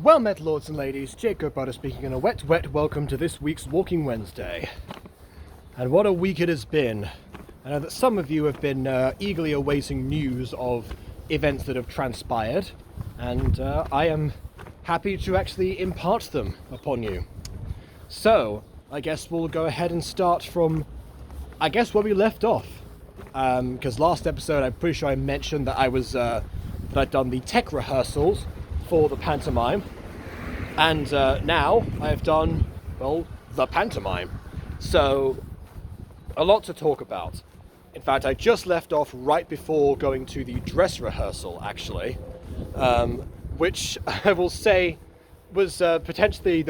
Well met, lords and ladies, Jacob Butter speaking, and a wet welcome to this week's Walking Wednesday. And what a week it has been. I know that some of you have been eagerly awaiting news of events that have transpired, and I am happy to actually impart them upon you. So, I guess we'll go ahead and start from, where we left off. Because last episode, I'm pretty sure I mentioned that that I'd done the tech rehearsals for the pantomime, and now I have done, well, the pantomime. So, a lot to talk about. In fact, I just left off right before going to the dress rehearsal, actually, which I will say was potentially,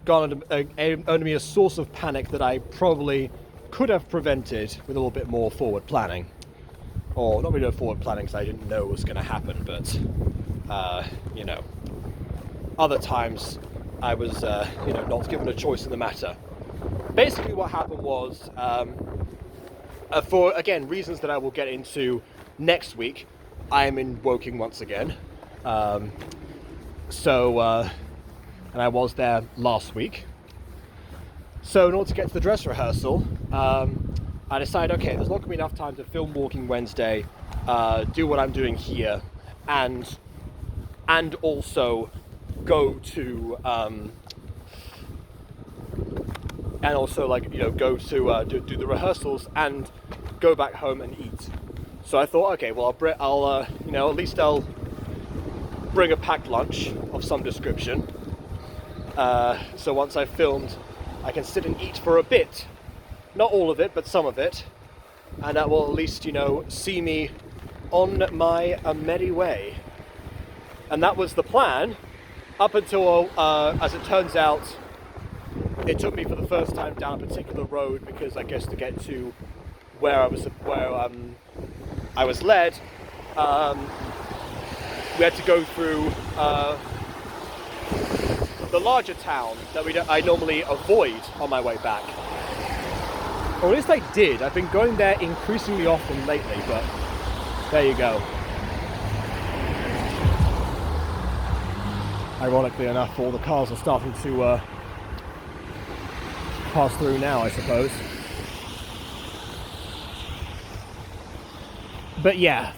earned me a source of panic that I probably could have prevented with a little bit more forward planning. Or not really forward planning because I didn't know it was going to happen, but other times I was, not given a choice in the matter. Basically what happened was, for, again, reasons that I will get into next week, I am in Woking once again. And I was there last week. So in order to get to the dress rehearsal, I decided, okay, there's not going to be enough time to film Walking Wednesday, do what I'm doing here, and also go to, do the rehearsals and go back home and eat. So I thought, okay, well, at least I'll bring a packed lunch of some description. So once I've filmed, I can sit and eat for a bit. Not all of it, but some of it. And that will at least, see me on my merry way. And that was the plan, up until, as it turns out, it took me for the first time down a particular road, because I guess to get to where I was led, we had to go through the larger town that I normally avoid on my way back. Or at least I did. I've been going there increasingly often lately, but there you go. Ironically enough, all the cars are starting to pass through now, I suppose. But yeah,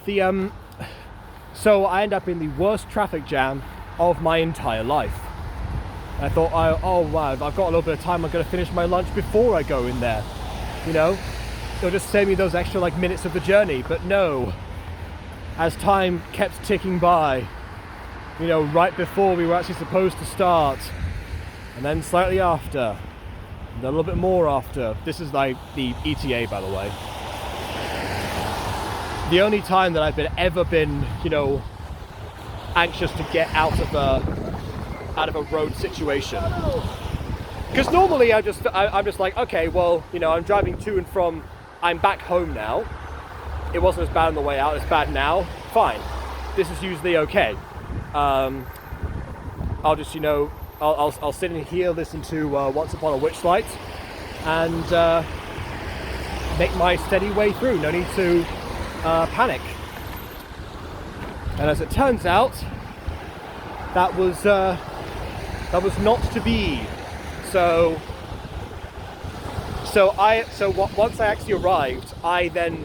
so I end up in the worst traffic jam of my entire life. I thought, oh wow, I've got a little bit of time, I'm going to finish my lunch before I go in there. It'll just save me those extra minutes of the journey. But no, as time kept ticking by, right before we were actually supposed to start, and then slightly after, and a little bit more after. This is like the ETA, by the way. The only time that I've ever been, anxious to get out of a road situation. Because normally I'm just like, okay, well, I'm driving to and from, I'm back home now. It wasn't as bad on the way out, it's bad now. Fine. This is usually okay. I'll just, I'll sit in here, listen to Once Upon a Witchlight, and make my steady way through. No need to panic. And as it turns out, that was not to be. So once I actually arrived, I then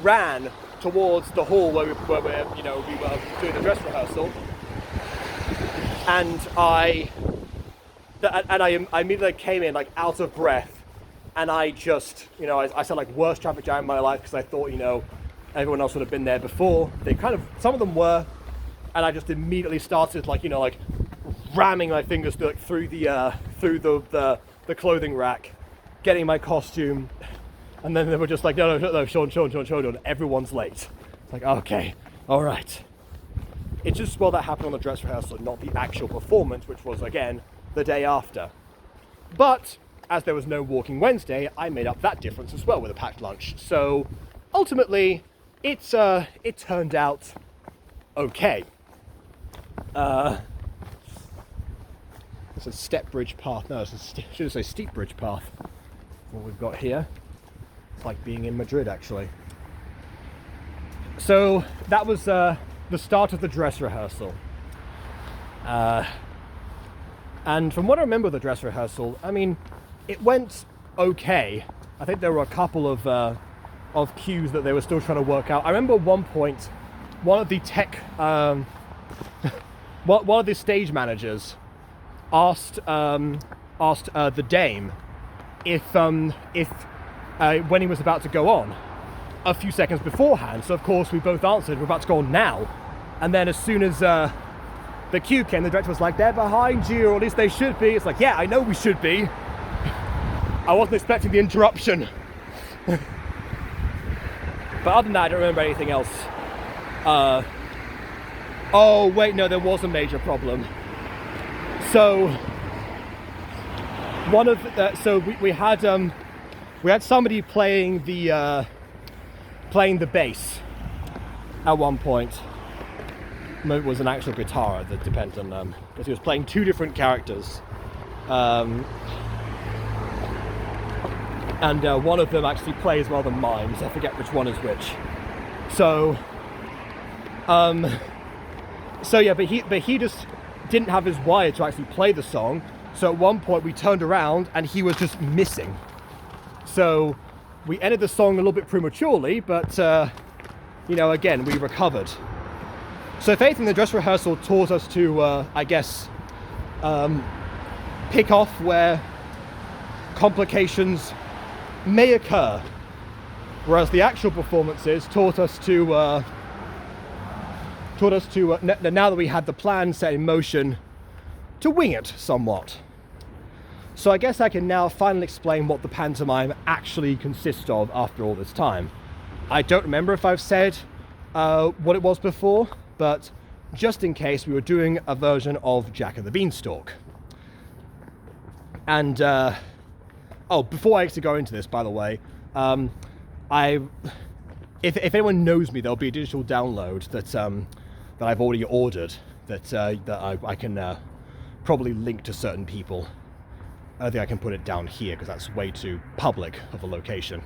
ran towards the hall where we were doing the dress rehearsal, and I immediately came in out of breath, and I just I said worst traffic jam in my life, because I thought everyone else would have been there before. They some of them were, and I just immediately started ramming my fingers through the clothing rack, getting my costume, and then they were just like, no, Sean, everyone's late. It's like, okay, all right. It's just, well, that happened on the dress rehearsal, not the actual performance, which was, again, the day after. But, as there was no Walking Wednesday, I made up that difference as well with a packed lunch. So, ultimately, it turned out okay. It's a step bridge path. No, should say steep bridge path. What we've got here. It's like being in Madrid, actually. So that was the start of the dress rehearsal. And from what I remember of the dress rehearsal, I mean, it went okay. I think there were a couple of cues that they were still trying to work out. I remember at one point, one of the one of the stage managers asked the Dame if when he was about to go on a few seconds beforehand. So of course we both answered, we're about to go on now. And then as soon as the cue came, the director was like, they're behind you, or at least they should be. It's like, yeah, I know we should be. I wasn't expecting the interruption. But other than that, I don't remember anything else. Oh wait, no, there was a major problem. So one of we had somebody playing the bass at one point. Maybe it was an actual guitar, that depends on because he was playing two different characters, and one of them actually plays well the mimes. I forget which one is which. So yeah, but he just didn't have his wire to actually play the song. So at one point we turned around and he was just missing. So we ended the song a little bit prematurely, but you know, again, we recovered. So if anything, the dress rehearsal taught us to, I guess, pick off where complications may occur, whereas the actual performances taught us to now that we had the plan set in motion, to wing it somewhat. So I guess I can now finally explain what the pantomime actually consists of after all this time. I don't remember if I've said what it was before, but just in case, we were doing a version of Jack and the Beanstalk. And before I actually go into this, by the way, if anyone knows me, there'll be a digital download that I've already ordered that I can probably link to certain people. I don't think I can put it down here because that's way too public of a location.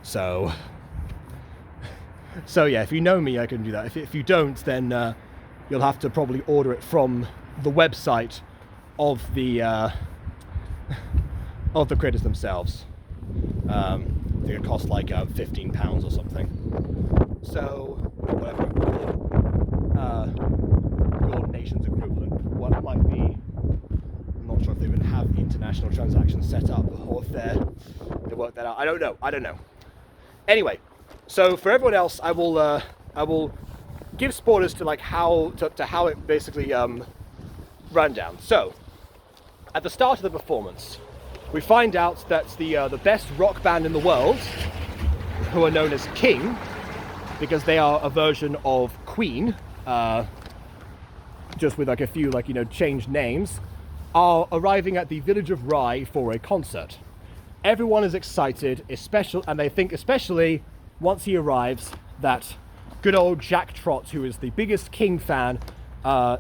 So yeah, if you know me, I can do that. If you don't, then you'll have to probably order it from the website of the creators themselves. I think it costs like £15 or something. So whatever your nation's equivalent, what it might be. I'm not sure if they even have international transactions set up, or if they work that out. I don't know. Anyway. So for everyone else, I will give spoilers to like how it basically ran down. So at the start of the performance, we find out that the best rock band in the world, who are known as King, because they are a version of Queen, just with like a few changed names, are arriving at the village of Rye for a concert. Everyone is excited, and they think especially once he arrives, that good old Jack Trott, who is the biggest King fan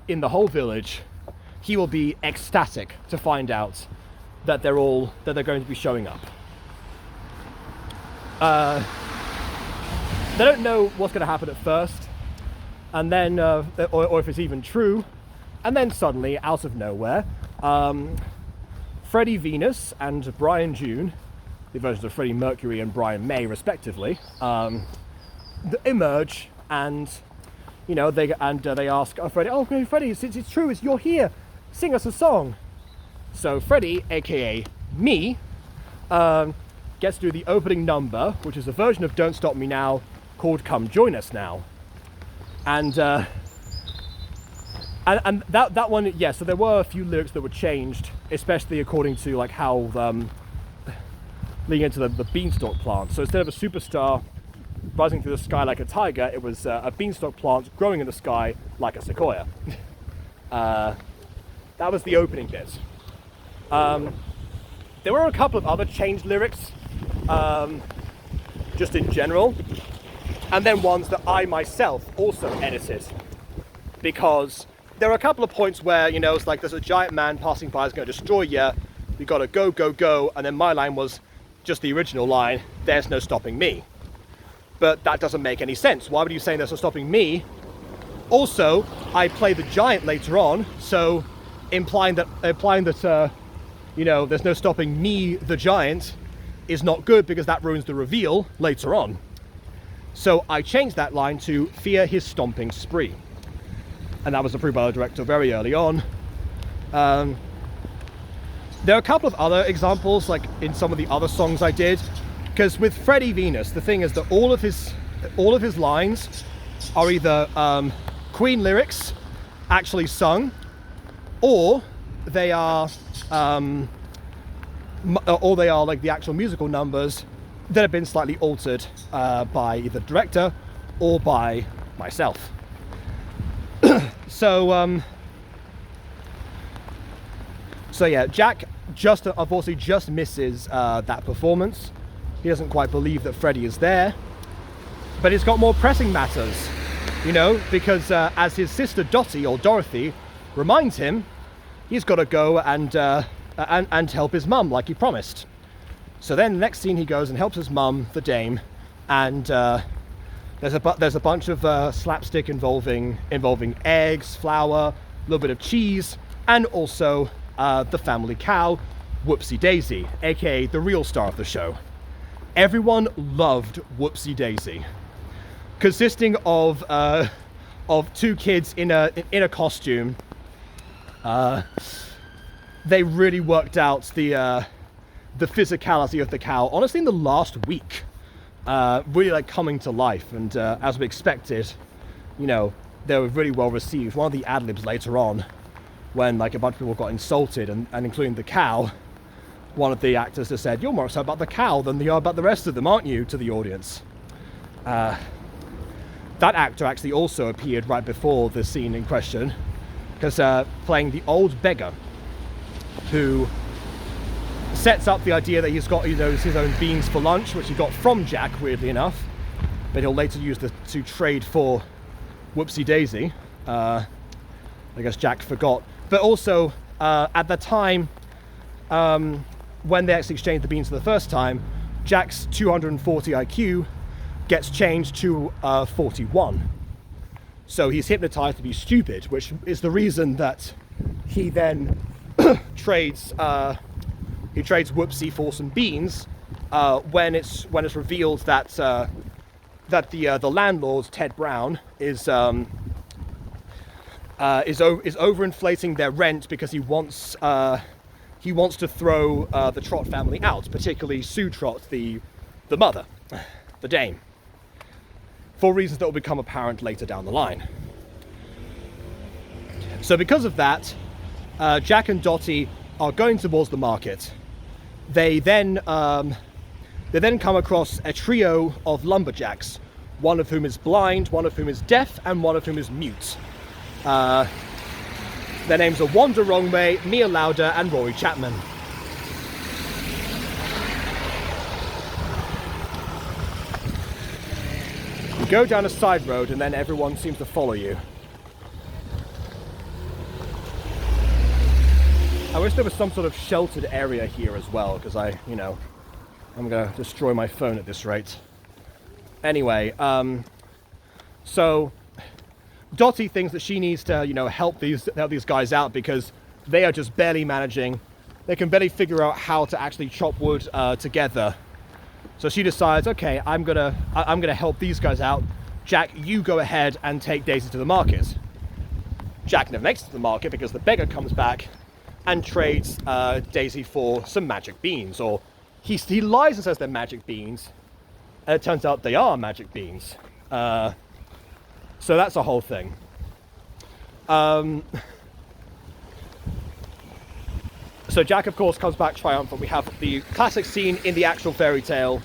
in the whole village, he will be ecstatic to find out that they're going to be showing up. They don't know what's going to happen at first, and then, or if it's even true, and then suddenly, out of nowhere, Freddie Venus and Brian June, the versions of Freddie Mercury and Brian May, respectively, emerge, and they ask, Freddie, okay, Freddie, since it's true, you're here, sing us a song. So Freddie, aka me, gets to do the opening number, which is a version of Don't Stop Me Now called Come Join Us Now, and that one, yeah. So there were a few lyrics that were changed, especially according to like how leading into the beanstalk plant. So instead of a superstar rising through the sky like a tiger, it was a beanstalk plant growing in the sky like a sequoia. That was the opening bit. There were a couple of other changed lyrics, just in general, and then ones that I myself also edited, because there are a couple of points where, it's like there's a giant man passing by, is going to destroy you, you gotta go, go, go, and then my line was just the original line, there's no stopping me. But that doesn't make any sense. Why would you say there's no stopping me? Also, I play the giant later on, so implying that you know, there's no stopping me, the giant, is not good because that ruins the reveal later on. So I changed that line to fear his stomping spree. And that was approved by the director very early on. There are a couple of other examples, like in some of the other songs I did, because with Freddie Venus, the thing is that all of his lines are either Queen lyrics actually sung, or they are like the actual musical numbers that have been slightly altered by either the director or by myself. So yeah, Jack unfortunately just misses that performance. He doesn't quite believe that Freddie is there, but he's got more pressing matters, you know, because as his sister Dottie, or Dorothy, reminds him, he's got to go and help his mum like he promised. So then the next scene he goes and helps his mum, the dame, and there's a bunch of slapstick involving eggs, flour, a little bit of cheese, and also the family cow, Whoopsie Daisy, aka the real star of the show. Everyone loved Whoopsie Daisy, consisting of two kids in a costume. They really worked out the physicality of the cow, honestly, in the last week. Really like coming to life, and as we expected, you know, they were really well received. One of the ad-libs later on, when like a bunch of people got insulted, and including the cow, one of the actors just said, "You're more upset about the cow than you are about the rest of them, aren't you?" to the audience. That actor actually also appeared right before the scene in question, because playing the old beggar who sets up the idea that he's got, you know, his own beans for lunch, which he got from Jack, weirdly enough, but he'll later use to trade for Whoopsie Daisy. I guess Jack forgot. But also, at the time, when they actually exchanged the beans for the first time, Jack's 240 IQ gets changed to 41. So he's hypnotized to be stupid, which is the reason that he then trades Whoopsie for some beans when it's revealed that the landlord, Ted Brown, is overinflating their rent because he wants to throw the Trot family out, particularly Sue Trot, the mother, the dame, for reasons that will become apparent later down the line. So because of that, Jack and Dottie are going towards the market. They then come across a trio of lumberjacks, one of whom is blind, one of whom is deaf, and one of whom is mute. Their names are Wanda Wrongway, Mia Lauder, and Rory Chapman. You go down a side road and then everyone seems to follow you. I wish there was some sort of sheltered area here as well, because I'm gonna destroy my phone at this rate. Anyway, so Dottie thinks that she needs to, help these guys out because they are just barely managing. They can barely figure out how to actually chop wood together. So she decides, okay, I'm gonna help these guys out. Jack, you go ahead and take Daisy to the market. Jack never makes it to the market because the beggar comes back and trades Daisy for some magic beans, or he lies and says they're magic beans, and it turns out they are magic beans. So that's a whole thing. So Jack, of course, comes back triumphant. We have the classic scene in the actual fairy tale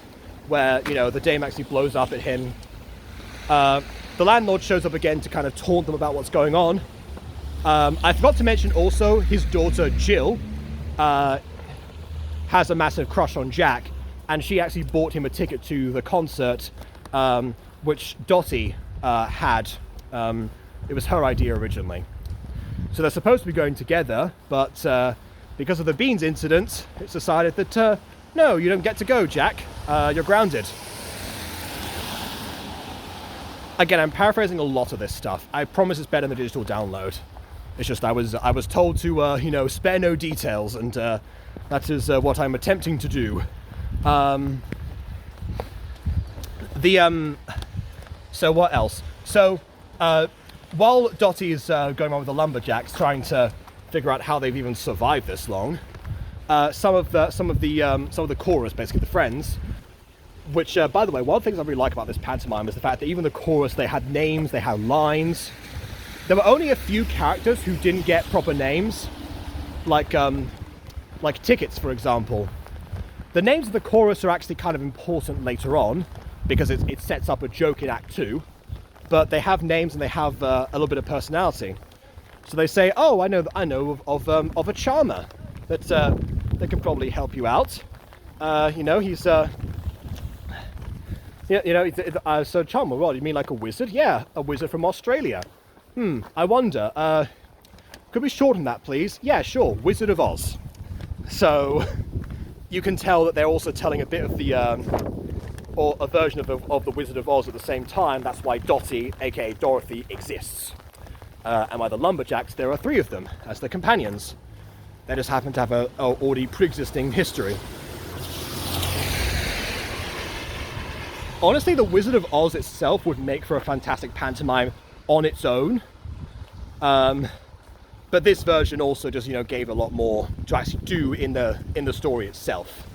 where, the dame actually blows up at him. The landlord shows up again to kind of taunt them about what's going on. I forgot to mention also his daughter Jill has a massive crush on Jack, and she actually bought him a ticket to the concert, which Dottie had. It was her idea originally. So they're supposed to be going together, but because of the beans incident, it's decided that no, you don't get to go, Jack. You're grounded. Again, I'm paraphrasing a lot of this stuff. I promise it's better than the digital download. It's just I was told to you know, spare no details, and that is what I'm attempting to do. So what else? So while Dottie is going on with the lumberjacks, trying to figure out how they've even survived this long, some of the chorus, basically the friends, which by the way, one of the things I really like about this pantomime is the fact that even the chorus, they had names, they had lines. There were only a few characters who didn't get proper names, like Tickets, for example. The names of the chorus are actually kind of important later on, because it sets up a joke in Act 2, but they have names and they have a little bit of personality. So they say, "Oh, I know of a charmer that can probably help you out. You know, he's so charmer. What, you mean like a wizard? Yeah, a wizard from Australia. I wonder. Could we shorten that, please? Yeah, sure. Wizard of Oz." So you can tell that they're also telling a bit of the or a version of the Wizard of Oz at the same time. That's why Dottie, aka Dorothy, exists. And by the lumberjacks, there are 3 of them as the companions. They just happen to have a already pre-existing history. Honestly, the Wizard of Oz itself would make for a fantastic pantomime on its own. But this version also just, you know, gave a lot more to actually do in the story itself.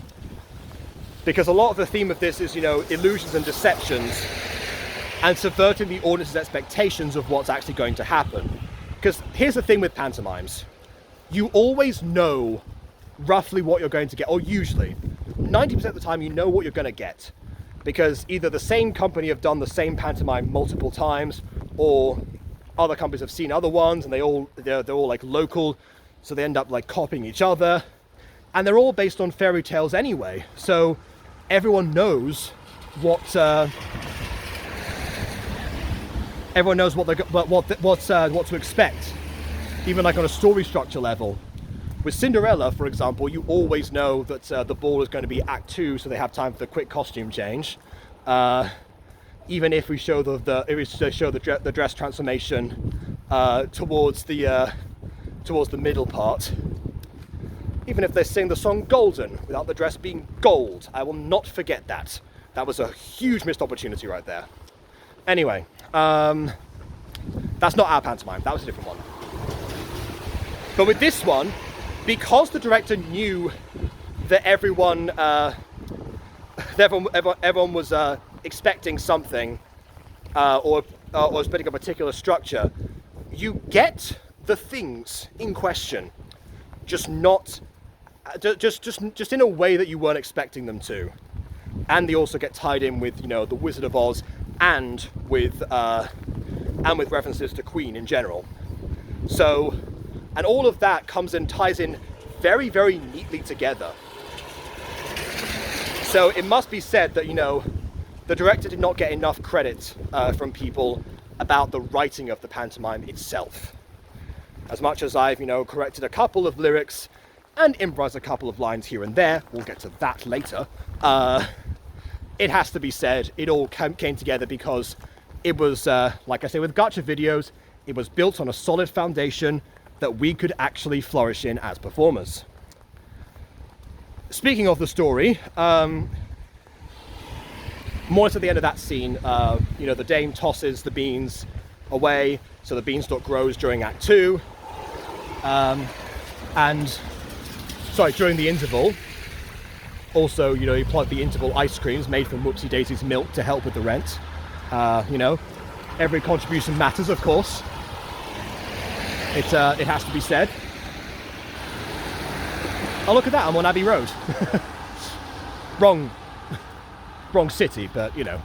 Because a lot of the theme of this is, you know, illusions and deceptions, and subverting the audience's expectations of what's actually going to happen. Because here's the thing with pantomimes. You always know roughly what you're going to get, or usually. 90% of the time you know what you're going to get. Because either the same company have done the same pantomime multiple times, or other companies have seen other ones, and they're all like local, so they end up like copying each other. And they're all based on fairy tales anyway, so everyone knows what to expect, even like on a story structure level. With Cinderella, for example, you always know that the ball is going to be Act 2, so they have time for the quick costume change. Even if we show the dress transformation towards the middle part. Even if they sing the song Golden without the dress being gold, I will not forget that. That was a huge missed opportunity right there. Anyway, that's not our pantomime, that was a different one. But with this one, because the director knew that everyone was expecting something, or expecting a particular structure, you get the things in question, just in a way that you weren't expecting them to. And they also get tied in with, you know, the Wizard of Oz, and with references to Queen in general. So, and all of that ties in very, very neatly together. So it must be said that, you know, the director did not get enough credit from people about the writing of the pantomime itself. As much as I've, you know, corrected a couple of lyrics and improvised a couple of lines here and there, we'll get to that later, it has to be said, it all came together because it was, like I say with gacha videos, it was built on a solid foundation that we could actually flourish in as performers. Speaking of the story, more at the end of that scene, you know, the dame tosses the beans away, so the beanstalk grows during Act 2, during the interval. Also, you know, you plug the interval ice creams made from Whoopsie Daisy's milk to help with the rent. You know, every contribution matters, of course. It has to be said. Oh, look at that, I'm on Abbey Road. Wrong city, but, you know.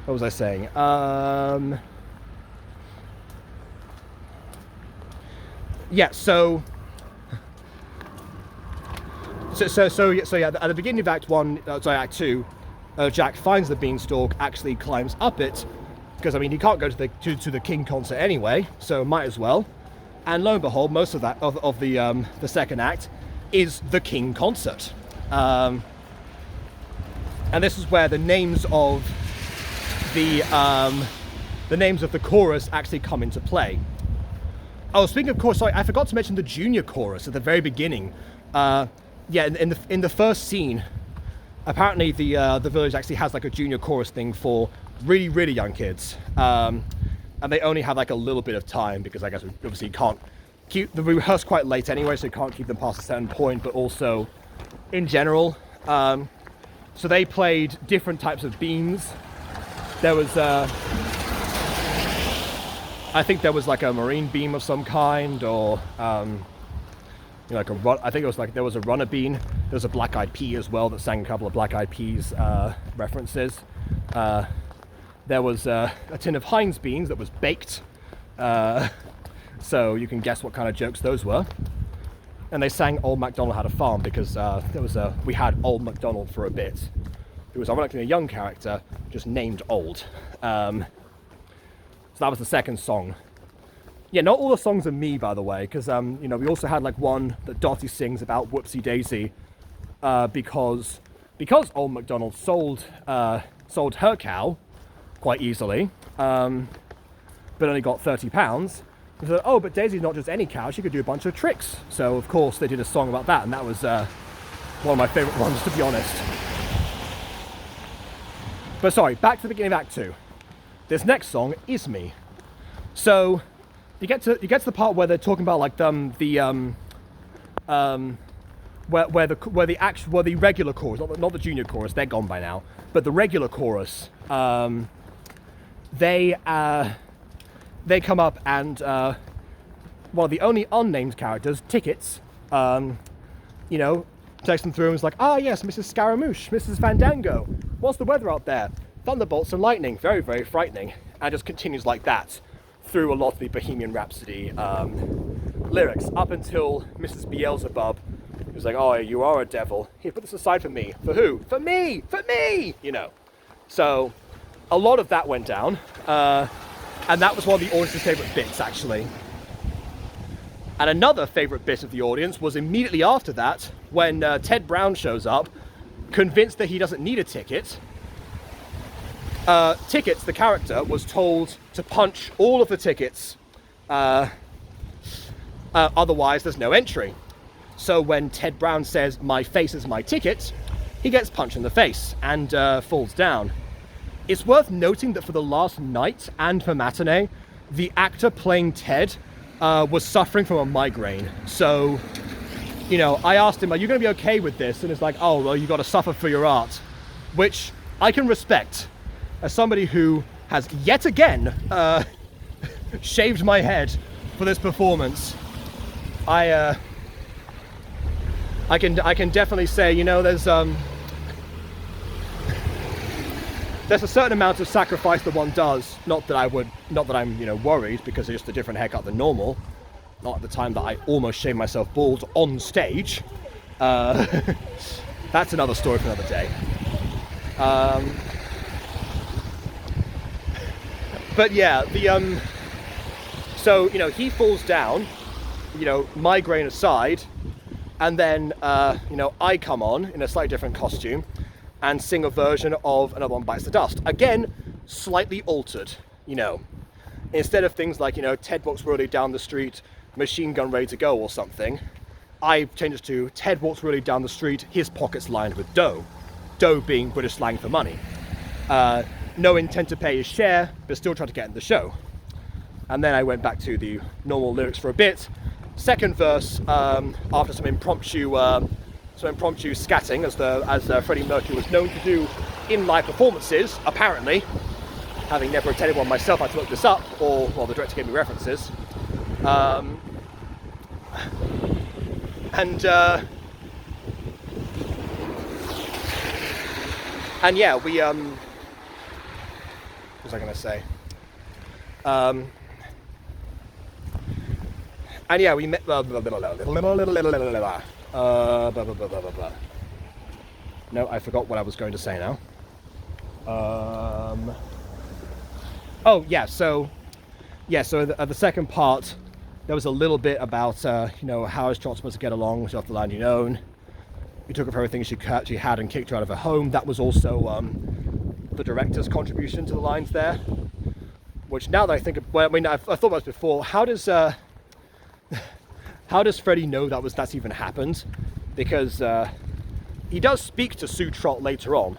What was I saying? Yeah, so yeah, at the beginning of Act 2, Jack finds the beanstalk, actually climbs up it, because, I mean, he can't go to the King concert anyway, so might as well. And lo and behold, most of the second act is the King concert. And this is where the names of the chorus actually come into play. Oh, speaking of chorus, sorry, I forgot to mention the junior chorus at the very beginning. Yeah, in the first scene, apparently the village actually has like a junior chorus thing for really, really young kids. And they only have like a little bit of time because I guess we obviously can't keep we rehearse quite late anyway, so you can't keep them past a certain point, but also in general. So they played different types of beans. There was I think there was like a marine beam of some kind, or like I think it was like there was a runner bean. There was a Black Eyed Pea as well that sang a couple of Black Eyed Peas references. There was a tin of Heinz beans that was baked, so you can guess what kind of jokes those were. And they sang Old MacDonald Had a Farm because we had Old MacDonald for a bit. It was ironically a young character, just named Old. So that was the second song. Yeah, not all the songs are me, by the way, because we also had like one that Dottie sings about Whoopsie Daisy, because Old MacDonald sold her cow quite easily, but only got £30. He said, oh, but Daisy's not just any cow, she could do a bunch of tricks. So of course they did a song about that, and that was one of my favourite ones, to be honest. But sorry, back to the beginning of Act 2. This next song is me. So you get to the part where they're talking about like where the regular chorus, not the junior chorus, they're gone by now, but the regular chorus, they come up and one of the only unnamed characters, Tickets, takes them through and is like, ah yes, Mrs. Scaramouche, Mrs. Fandango, what's the weather out there? Thunderbolts and lightning, very, very frightening. And just continues like that through a lot of the Bohemian Rhapsody lyrics, up until Mrs. Beelzebub, who's like, oh, you are a devil. Here, put this aside for me. For who? For me! For me! So a lot of that went down. And that was one of the audience's favourite bits, actually. And another favourite bit of the audience was immediately after that, when Ted Brown shows up, convinced that he doesn't need a ticket. Tickets, the character, was told to punch all of the tickets, otherwise there's no entry. So when Ted Brown says, my face is my ticket, he gets punched in the face and falls down. It's worth noting that for the last night and for matinee, the actor playing Ted was suffering from a migraine. So, I asked him, are you going to be okay with this? And it's like, oh, well, you got to suffer for your art, which I can respect. As somebody who has yet again shaved my head for this performance, I can definitely say, there's a certain amount of sacrifice that one does. Not that I'm worried, because it's just a different haircut than normal. Not at the time that I almost shaved myself bald on stage. That's another story for another day. But yeah, so he falls down, migraine aside, and then I come on in a slightly different costume and sing a version of Another One Bites the Dust. Again, slightly altered, Instead of things like, Ted walks really down the street, machine gun ready to go or something, I changed it to Ted walks really down the street, his pockets lined with dough. Dough being British slang for money. No intent to pay his share, but still trying to get in the show. And then I went back to the normal lyrics for a bit. Second verse, after some impromptu scatting, as Freddie Mercury was known to do in live performances, apparently. Having never attended one myself, I had to look this up, the director gave me references. And yeah, we what was I going to say? And yeah, we met. No, I forgot what I was going to say now. Oh yeah, so at the second part, there was a little bit about how is Trot supposed to get along with Off the Land You Know. he took up everything she had and kicked her out of her home. That was also the director's contribution to the lines there. Which now that I think, well, I mean, I thought about this before. How does Freddie know that's even happened? Because he does speak to Sue Trott later on.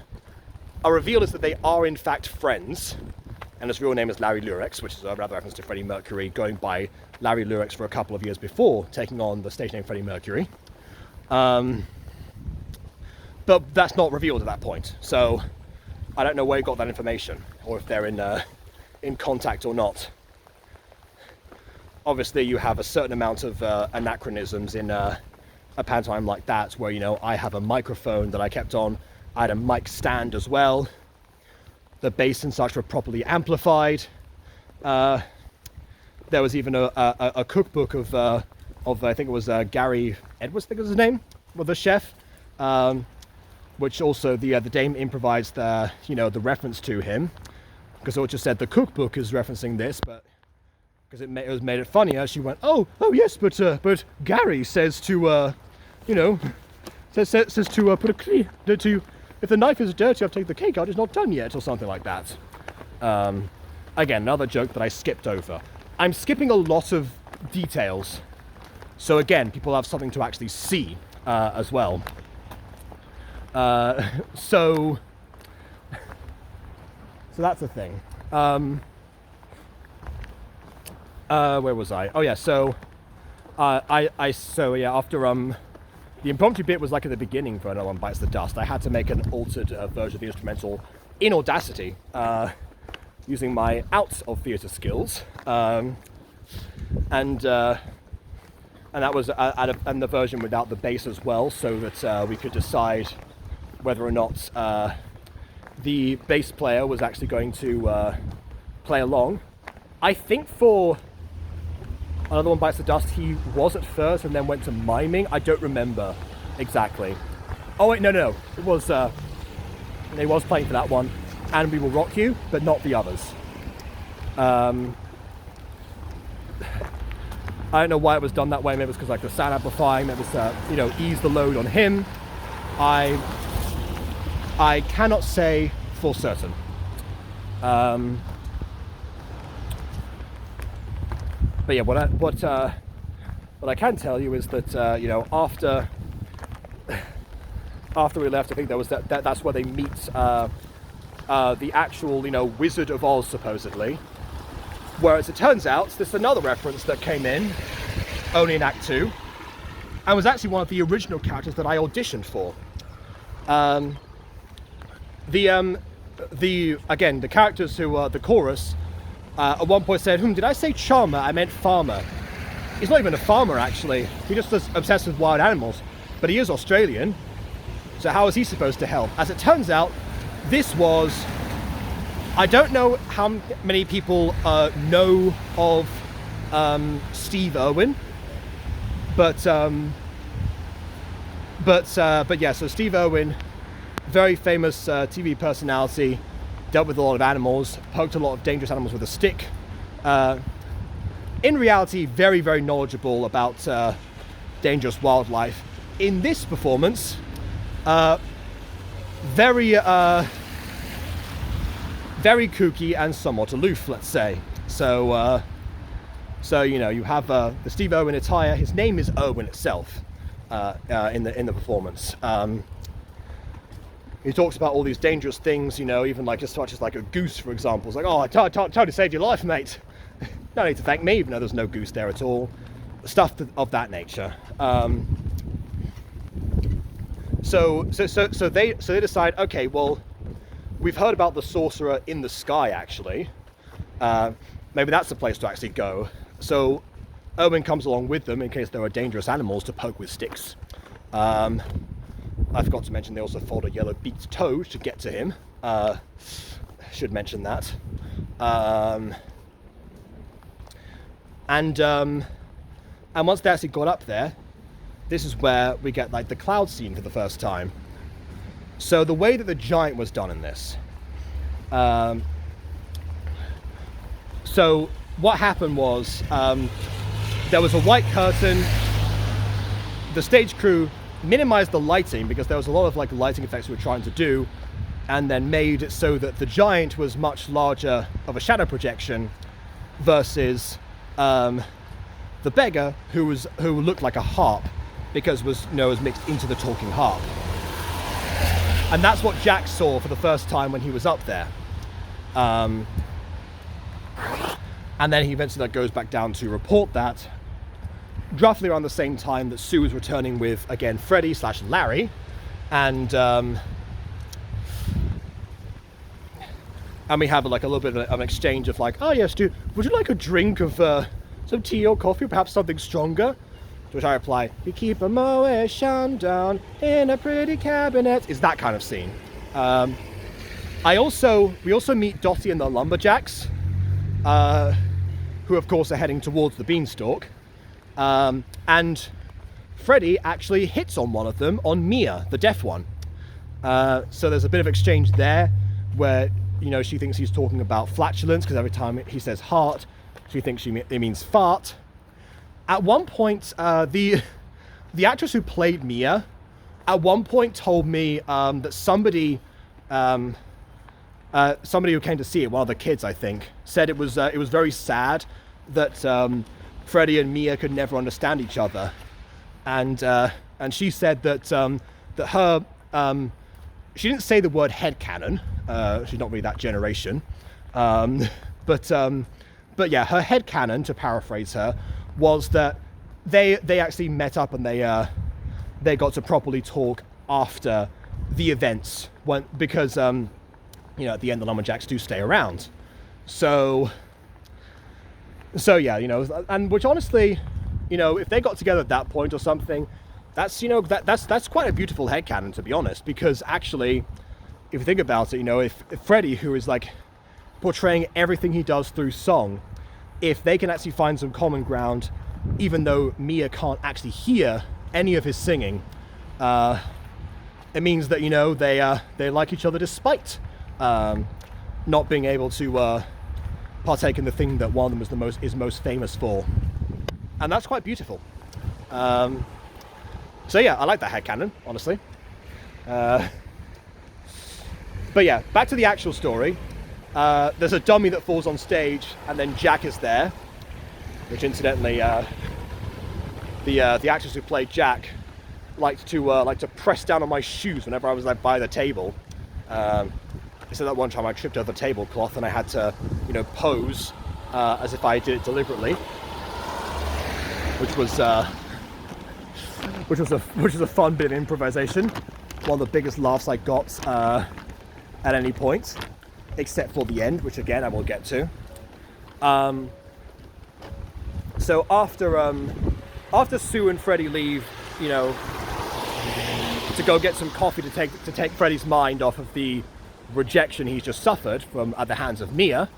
A reveal is that they are in fact friends, and his real name is Larry Lurex, which is a rather reference to Freddie Mercury, going by Larry Lurex for a couple of years before taking on the stage name Freddie Mercury. But that's not revealed at that point, so I don't know where he got that information, or if they're in contact or not. Obviously, you have a certain amount of anachronisms in a pantomime like that, where, you know, I have a microphone that I kept on. I had a mic stand as well. The bass and such were properly amplified. There was even a cookbook of I think it was Gary Edwards, I think was his name, well, the chef, which also the dame improvised the reference to him, because it just said the cookbook is referencing this, but because it made it funnier, she went, oh yes, but Gary says to says to put a key to, if the knife is dirty, I've taken the cake out, it's not done yet, or something like that. Again, another joke that I skipped over. I'm skipping a lot of details, so again, people have something to actually see as well. So that's the thing. Where was I? Oh yeah, so after the impromptu bit was like at the beginning for No One Bites the Dust. I had to make an altered version of the instrumental in Audacity, using my out of theatre skills, and that was and the version without the bass as well, so that we could decide whether or not the bass player was actually going to play along. I think for Another One Bites the Dust, he was at first and then went to miming. I don't remember exactly. Oh wait, no. It was, he was playing for that one, and We Will Rock You, but not the others. I don't know why it was done that way. Maybe it was because like the sound amplifying, maybe it was, ease the load on him. I cannot say for certain. But yeah, what I can tell you is that after we left, I think there was that's where they meet the actual Wizard of Oz, supposedly. Whereas it turns out this is another reference that came in only in Act 2, and was actually one of the original characters that I auditioned for. The characters who the chorus. At one point said, did I say charmer? I meant farmer. He's not even a farmer, actually. He just is obsessed with wild animals. But he is Australian. So how is he supposed to help? As it turns out, this was... I don't know how many people know of Steve Irwin. But yeah, so Steve Irwin, very famous TV personality, dealt with a lot of animals, poked a lot of dangerous animals with a stick. In reality, very, very knowledgeable about dangerous wildlife. In this performance, very kooky and somewhat aloof, let's say. So you have the Steve Irwin attire. His name is Irwin itself in the performance. He talks about all these dangerous things, even like as much as like a goose, for example. It's like, oh, I totally saved your life, mate. No need to thank me, even though there's no goose there at all. Stuff of that nature. So they decide, okay, well, we've heard about the sorcerer in the sky, actually. Maybe that's the place to actually go. So Owen comes along with them in case there are dangerous animals to poke with sticks. I forgot to mention they also fold a yellow beaked toad to get to him. Should mention that. And once they actually got up there, this is where we get like the cloud scene for the first time. So the way that the giant was done in this. So what happened was there was a white curtain. The stage crew minimized the lighting, because there was a lot of like lighting effects we were trying to do, and then made it so that the giant was much larger of a shadow projection versus the beggar, who looked like a harp, because was mixed into the talking harp. And that's what Jack saw for the first time when he was up there. And then he eventually goes back down to report that, roughly around the same time that Sue is returning with, again, Freddy / Larry, and we have like a little bit of an exchange of like, oh yes, would you like a drink of some tea or coffee, or perhaps something stronger? To which I reply, we keep a Moet Chandon in a pretty cabinet. Is that kind of scene. We also meet Dottie and the Lumberjacks, who of course are heading towards the beanstalk. And Freddy actually hits on one of them, on Mia, the deaf one. So there's a bit of exchange there where, she thinks he's talking about flatulence, because every time he says heart, she thinks it means fart. At one point, the actress who played Mia, at one point told me that somebody who came to see it, one of the kids, I think, said it was very sad that Freddy and Mia could never understand each other, and she said that her she didn't say the word headcanon. She's not really that generation, but yeah, her headcanon, to paraphrase her, was that they actually met up and they got to properly talk after the events, because at the end the Lumberjacks do stay around. So yeah, and which honestly, if they got together at that point or something, that's that's quite a beautiful headcanon, to be honest, because actually, if you think about it, if Freddy, who is like portraying everything he does through song, if they can actually find some common ground, even though Mia can't actually hear any of his singing, it means that they like each other despite not being able to partake in the thing that one of them is most famous for, and that's quite beautiful. So yeah, I like that headcanon, honestly. But yeah, back to the actual story. There's a dummy that falls on stage, and then Jack is there, which incidentally, the actress who played Jack liked to press down on my shoes whenever I was by the table. They said that one time I tripped over the tablecloth and I had to, pose as if I did it deliberately, which was a fun bit of improvisation. One of the biggest laughs I got at any point, except for the end, which again I will get to. So after Sue and Freddy leave, to go get some coffee to take Freddy's mind off of the rejection he's just suffered from at the hands of Mia,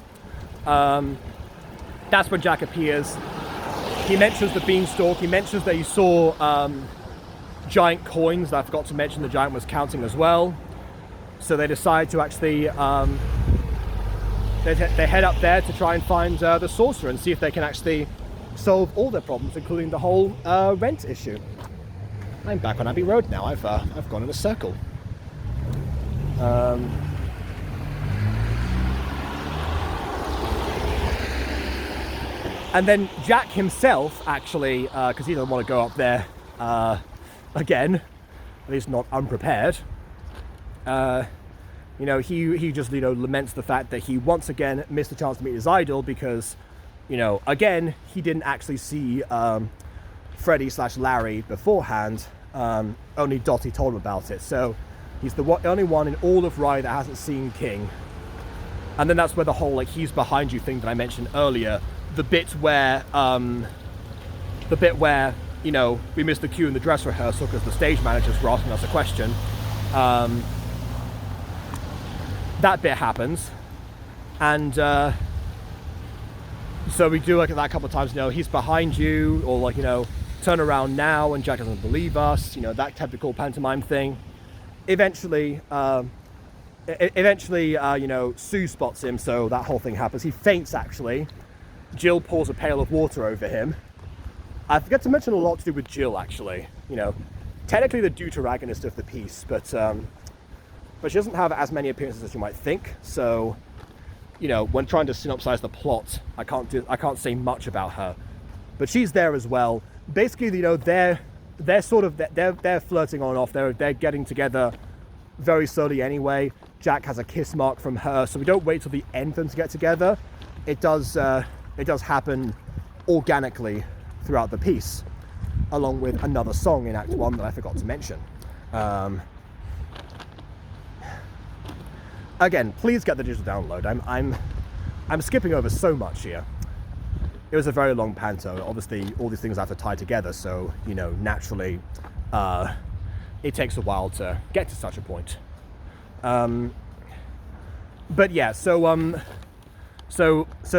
that's when Jack appears. He mentions the beanstalk. He mentions that he saw giant coins. I forgot to mention the giant was counting as well. So they decide to actually they head up there to try and find the sorcerer and see if they can actually solve all their problems, including the whole rent issue. I'm back on Abbey Road now. I've gone in a circle. And then Jack himself, actually, because he doesn't want to go up there again, at least not unprepared. He just laments the fact that he once again missed the chance to meet his idol because, again, he didn't actually see Freddy / Larry beforehand. Only Dottie told him about it. So he's the only one in all of Rye that hasn't seen King. And then that's where the whole he's behind you thing that I mentioned earlier, the bit where we missed the cue in the dress rehearsal because the stage managers were asking us a question. That bit happens, and so we do that a couple of times. He's behind you, or turn around now, and Jack doesn't believe us. That typical pantomime thing. Eventually, Sue spots him, so that whole thing happens. He faints, actually. Jill pours a pail of water over him. I forget to mention a lot to do with Jill, actually. technically the deuteragonist of the piece, but she doesn't have as many appearances as you might think. So, you know, when trying to synopsize the plot, I can't say much about her, but she's there as well. Basically, you know, they're flirting on and off. They're getting together very slowly anyway. Jack has a kiss mark from her, so we don't wait till the end for them to get together. It does happen organically throughout the piece, along with another song in Act 1 that I forgot to mention. Again, please get the digital download. I'm skipping over so much here. It was a very long panto. Obviously, all these things have to tie together, so, you know, naturally, it takes a while to get to such a point. But yeah, so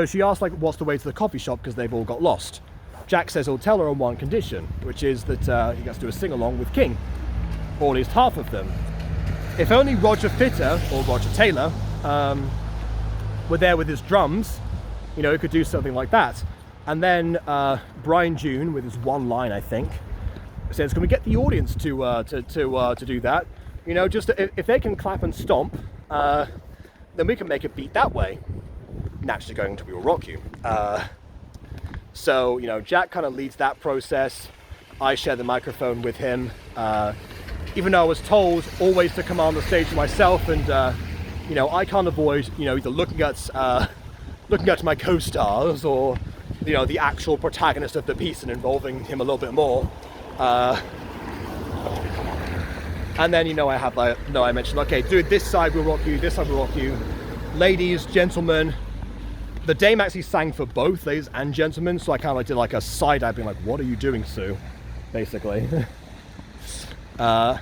she asked, like, what's the way to the coffee shop, because they've all got lost. Jack says he'll tell her on one condition, which is that he gets to do a sing-along with King, or at least half of them. If only Roger Fitter, or Roger Taylor, were there with his drums, you know, he could do something like that. And then Brian June, with his one line, I think, says, can we get the audience to do that? You know, just if they can clap and stomp, then we can make a beat that way. Naturally going to We Will Rock You. So, you know, Jack kind of leads that process. I share the microphone with him. Even though I was told always to command the stage myself, and you know, I can't avoid, you know, either looking at my co-stars, or, you know, the actual protagonist of the piece and involving him a little bit more. And then, you know, I mentioned, okay, dude, this side will rock you, this side will rock you. Ladies, gentlemen. The dame actually sang for both, ladies and gentlemen, so I kind of like did like a side-eye being like, what are you doing, Sue? Basically. That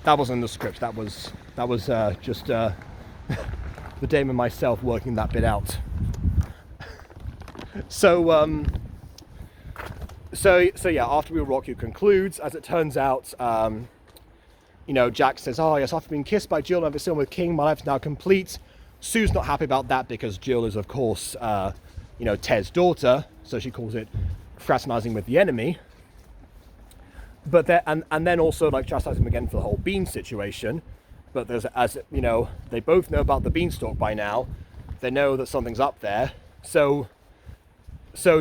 wasn't in the script, that was just the dame and myself working that bit out. So yeah, After We Will Rock You concludes. As it turns out, you know, Jack says, oh yes, after being kissed by Jill and having still with King, my life's now complete. Sue's not happy about that because Jill is, of course, you know, Ted's daughter, so she calls it fraternizing with the enemy. But and then also, like, chastising him again for the whole bean situation. But there's, as you know, they both know about the beanstalk by now. They know that something's up there. So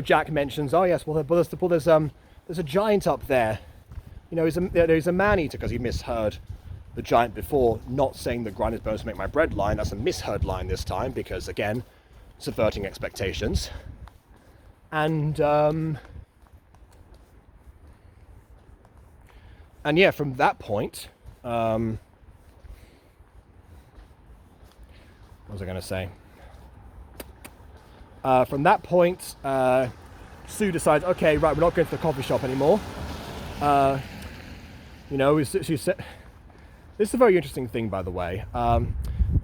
Jack mentions, oh yes, well there's a giant up there. You know, there's a man-eater, because he misheard the giant before, not saying that grind his bones to make my bread line. That's a misheard line this time, because again, subverting expectations. And yeah, from that point, what was I going to say? From that point, Sue decides, okay, right, we're not going to the coffee shop anymore. You know, she said, this is a very interesting thing, by the way.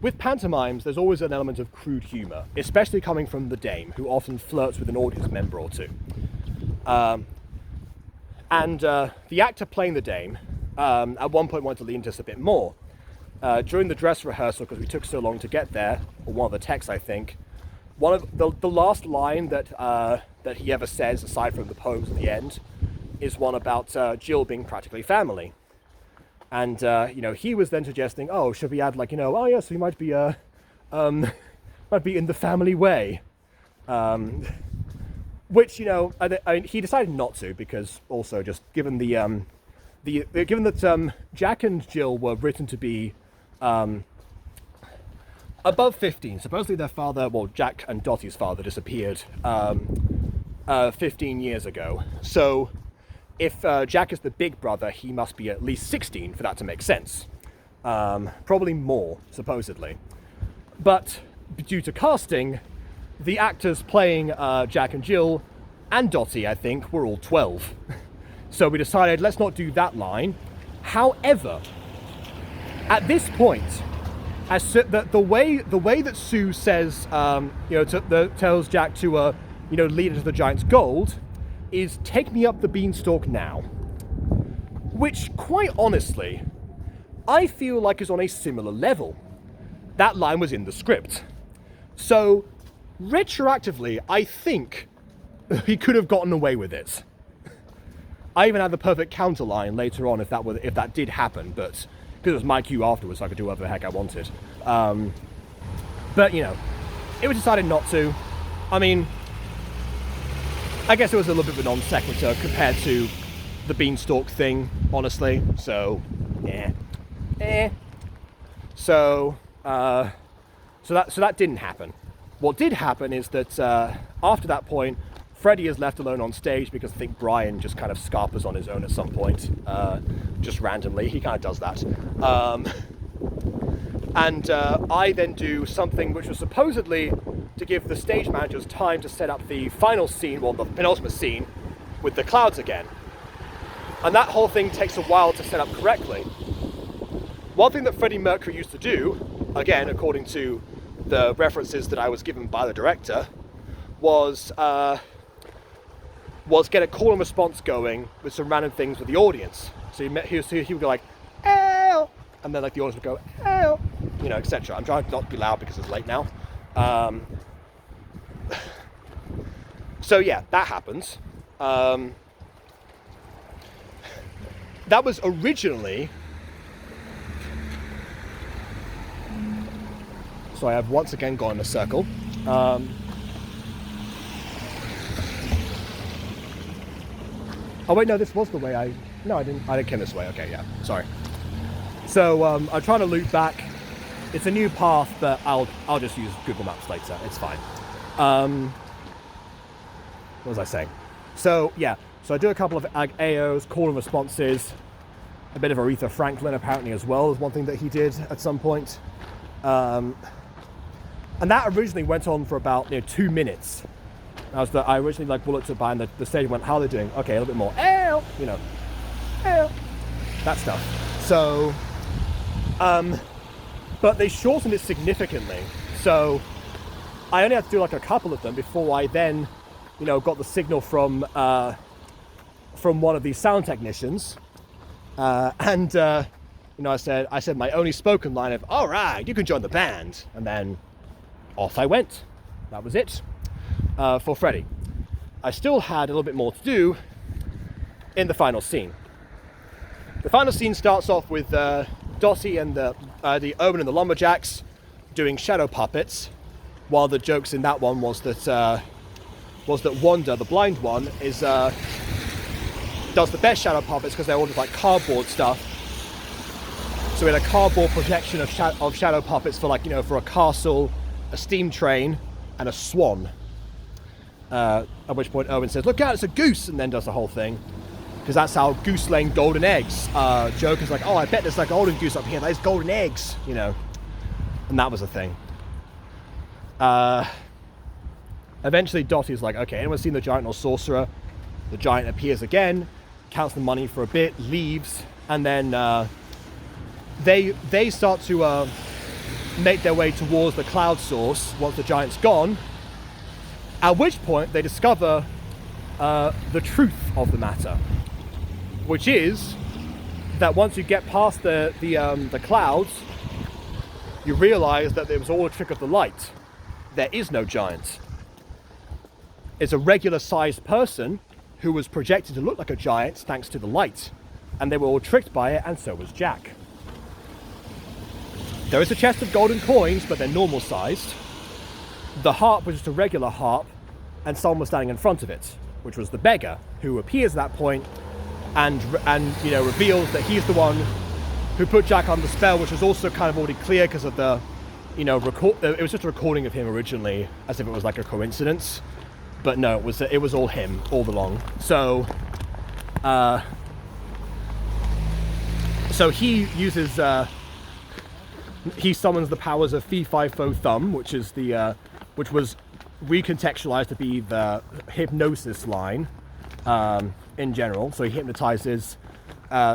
With pantomimes, there's always an element of crude humor, especially coming from the dame, who often flirts with an audience member or two. And the actor playing the dame, at one point wanted to lean into this a bit more. During the dress rehearsal, because we took so long to get there, or one of the texts, I think, one of the last line that he ever says, aside from the poems at the end, is one about Jill being practically family. And, you know, he was then suggesting, oh, should we add, like, you know, oh yes, we might be in the family way. Which, you know, he decided not to, because also just given given that Jack and Jill were written to be above 15. Supposedly their father, well, Jack and Dottie's father disappeared 15 years ago. So if Jack is the big brother, he must be at least 16 for that to make sense. Probably more, supposedly. But due to casting, the actors playing Jack and Jill and Dottie, I think, were all 12. So we decided, let's not do that line. However, at this point, the way that Sue says, you know, tells Jack to, you know, lead into the giant's gold, is take me up the beanstalk now. Which, quite honestly, I feel like is on a similar level. That line was in the script. So, retroactively, I think he could have gotten away with it. I even had the perfect counter line later on if that did happen, but because it was my cue afterwards, so I could do whatever the heck I wanted. But, you know, it was decided not to. I mean, I guess it was a little bit of a non sequitur compared to the beanstalk thing, honestly. So, yeah. So that didn't happen. What did happen is that after that point, Freddie is left alone on stage because I think Brian just kind of scarpers on his own at some point, just randomly. He kind of does that. And I then do something which was supposedly to give the stage managers time to set up the final scene, well, the penultimate scene, with the clouds again. And that whole thing takes a while to set up correctly. One thing that Freddie Mercury used to do, again, according to the references that I was given by the director, was get a call and response going with some random things with the audience. So he would go like, "Ow!" and then like the audience would go, "Ow!" you know, etc. I'm trying not to be loud because it's late now. So yeah, that happens. That was originally... So I have once again gone in a circle. Oh wait, no, this was the way No, I didn't come this way. Okay, yeah, sorry. So I'm trying to loop back. It's a new path, but I'll just use Google Maps later. It's fine. What was I saying? So yeah, so I do a couple of AOs, call and responses, a bit of Aretha Franklin apparently as well is one thing that he did at some point. And that originally went on for about 2 minutes. I originally like bulleted it behind the stage and went, how are they doing? Okay, a little bit more. Ow! You know, ow! That stuff. So, but they shortened it significantly. So I only had to do like a couple of them before I then, got the signal from one of these sound technicians. I said my only spoken line of, all right, you can join the band. And then off I went. That was it for Freddie. I still had a little bit more to do in the final scene. The final scene starts off with Dottie and the Owen and the Lumberjacks doing shadow puppets, while the jokes in that one was that Wanda, the blind one, does the best shadow puppets because they're all just like cardboard stuff. So we had a cardboard projection of shadow puppets for for a castle, a steam train, and a swan. At which point Owen says, "Look out, it's a goose," and then does the whole thing. Because that's how goose laying golden eggs. Joker's like, "Oh, I bet there's like a golden goose up here. There's golden eggs," And that was a thing. Eventually Dottie's like, "Okay, anyone seen the giant or sorcerer?" The giant appears again, counts the money for a bit, leaves, and then they start to make their way towards the cloud source once the giant's gone. At which point they discover the truth of the matter, which is that once you get past the clouds, you realize that it was all a trick of the light. There is no giant. It's a regular sized person who was projected to look like a giant thanks to the light, and they were all tricked by it, and so was Jack. There is a chest of golden coins, but they're normal sized. The harp was just a regular harp, and someone was standing in front of it, which was the beggar, who appears at that point and reveals that he's the one who put Jack under the spell, which was also kind of already clear because of the it was just a recording of him originally, as if it was like a coincidence. But no, it was all him all along. So he uses he summons the powers of Fee Fi Fo Thum, which was recontextualized to be the hypnosis line in general. So he hypnotizes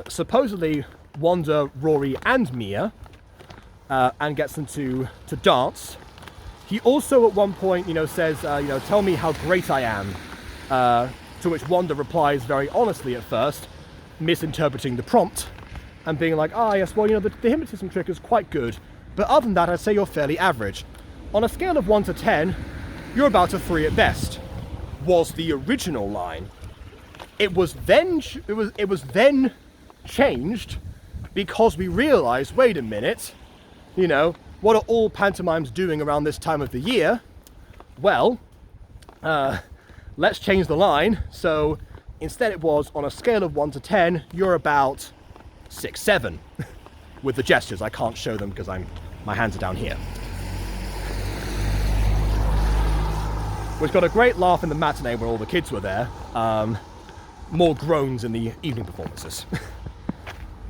supposedly Wanda, Rory, and Mia, and gets them to dance. He also at one point, says, "Tell me how great I am," to which Wanda replies very honestly at first, misinterpreting the prompt, and being like, yes, well, the hypnotism trick is quite good, but other than that, I'd say you're fairly average. On a scale of 1 to 10, you're about a 3 at best, was the original line. It was then changed because we realized, wait a minute, you know, what are all pantomimes doing around this time of the year? Well, let's change the line. So instead it was on a scale of 1 to 10, you're about 6, 7 with the gestures. I can't show them because my hands are down here. Which got a great laugh in the matinee where all the kids were there. More groans in the evening performances.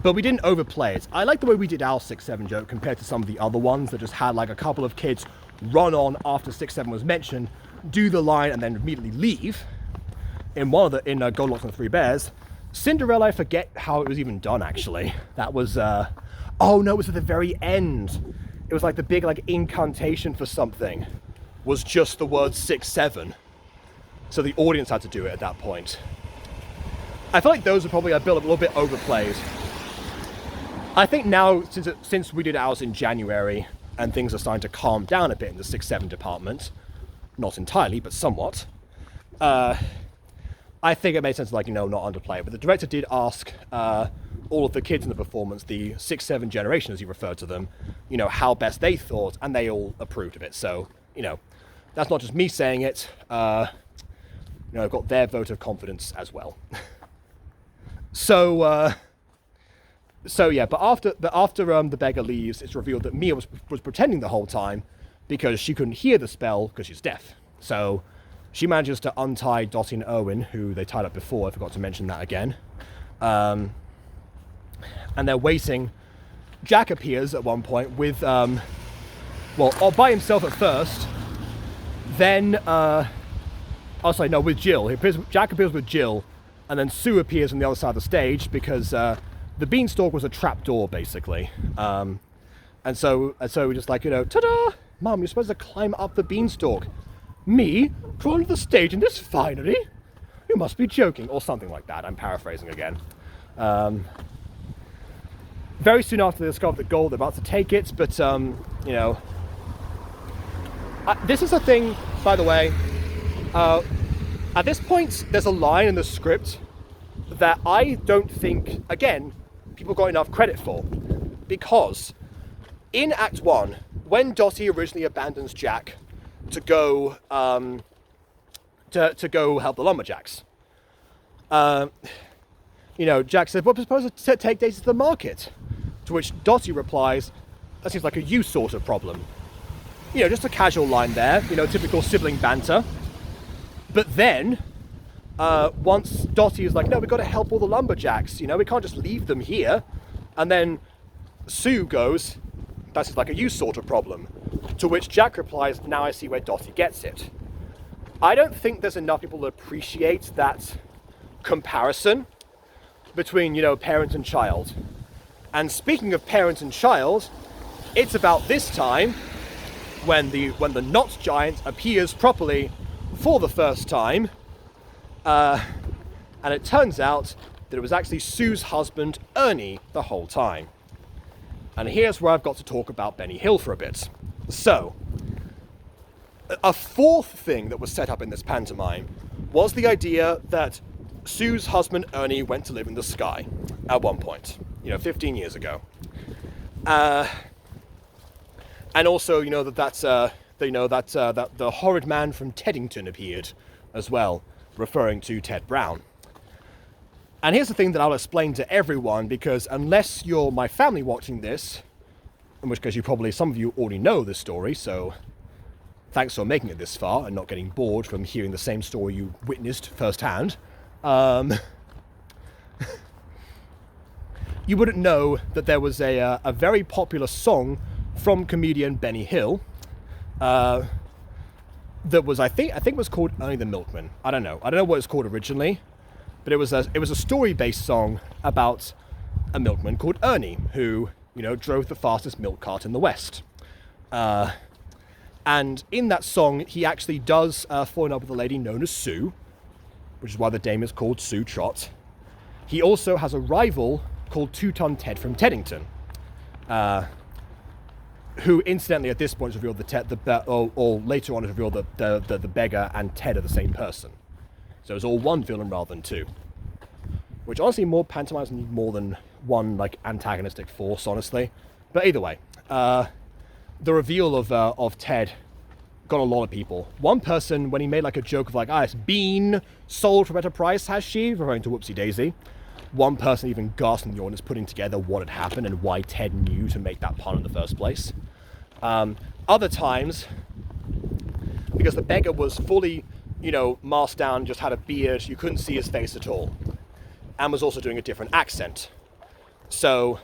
But we didn't overplay it. I like the way we did our 6-7 joke compared to some of the other ones that just had like a couple of kids run on after 6-7 was mentioned, do the line and then immediately leave. In Goldilocks and the Three Bears, Cinderella, I forget how it was even done actually. That was, oh no, it was at the very end. It was like the big like incantation for something was just the word 6-7. So the audience had to do it at that point. I feel like those are probably a little bit overplayed. I think now, since we did ours in January and things are starting to calm down a bit in the 6-7 department, not entirely, but somewhat, I think it made sense to, like, you know, not underplay it. But the director did ask all of the kids in the performance, the 6-7 generation, as he referred to them, you know, how best they thought, and they all approved of it. So, you know, that's not just me saying it. You know, I've got their vote of confidence as well. So yeah, but after the beggar leaves, it's revealed that Mia was pretending the whole time because she couldn't hear the spell because she's deaf. So she manages to untie Dottie and Owen, who they tied up before. I forgot to mention that again. And they're waiting. Jack appears at one point with, well, by himself at first. Then, with Jill. Jack appears with Jill, and then Sue appears on the other side of the stage because the beanstalk was a trapdoor, basically. And so we're just like, you know, ta-da! Mum, you're supposed to climb up the beanstalk. Me? Drawn to the stage in this finery? You must be joking. Or something like that. I'm paraphrasing again. Very soon after they discover the gold, they're about to take it, but, you know... this is a thing, by the way. At this point, there's a line in the script that I don't think, again, people got enough credit for. Because in Act 1, when Dottie originally abandons Jack to go to go help the lumberjacks, you know, Jack said, well, we're supposed to take Daisy to the market. To which Dottie replies, that seems like a you sort of problem. You know, just a casual line there, you know, typical sibling banter. But then, once Dottie is like, no, we've got to help all the lumberjacks, you know, we can't just leave them here. And then Sue goes, that's like a you sort of problem. To which Jack replies, now I see where Dottie gets it. I don't think there's enough people that appreciate that comparison between, you know, parent and child. And speaking of parent and child, it's about this time when the Knot Giant appears properly for the first time, and it turns out that it was actually Sue's husband, Ernie, the whole time. And here's where I've got to talk about Benny Hill for a bit. So, a fourth thing that was set up in this pantomime was the idea that Sue's husband, Ernie, went to live in the sky at one point, you know, 15 years ago. And also, you know, that the horrid man from Teddington appeared as well, referring to Ted Brown. And here's the thing that I'll explain to everyone, because unless you're my family watching this, in which case some of you already know this story, so thanks for making it this far and not getting bored from hearing the same story you witnessed firsthand. You wouldn't know that there was a very popular song from comedian Benny Hill that was, I think was called Ernie the Milkman. I don't know what it's called originally, but it was a story-based song about a milkman called Ernie who, you know, drove the fastest milk cart in the West. And in that song, he actually does fall in love with a lady known as Sue, which is why the dame is called Sue Trott. He also has a rival called Two-Ton Ted from Teddington, who incidentally at this point is revealed or later on is revealed that the beggar and Ted are the same person. So it's all one villain rather than two. which honestly pantomimes need more than one like antagonistic force, honestly. But either way, the reveal of Ted got a lot of people. One person, when he made like a joke of like, it's been sold for a better price, has she? Referring to Whoopsie Daisy. One person even gasped in the audience, putting together what had happened and why Ted knew to make that pun in the first place. Other times, because the beggar was fully, masked down, just had a beard, you couldn't see his face at all, and was also doing a different accent. So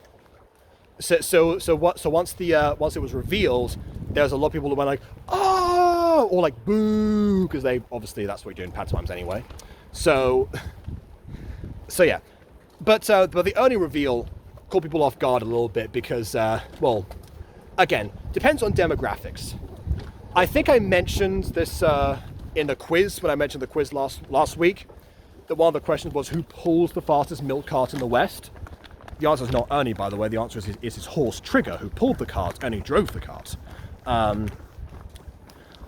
once it was revealed, there's a lot of people who went like, oh, or like boo, because obviously that's what you do in pantomimes anyway. So yeah, but the Ernie reveal caught people off guard a little bit because, again, depends on demographics. I think I mentioned this in the quiz, when I mentioned the quiz last week, that one of the questions was, who pulls the fastest milk cart in the West? The answer is not Ernie, by the way. The answer is his horse Trigger, who pulled the cart and he drove the cart.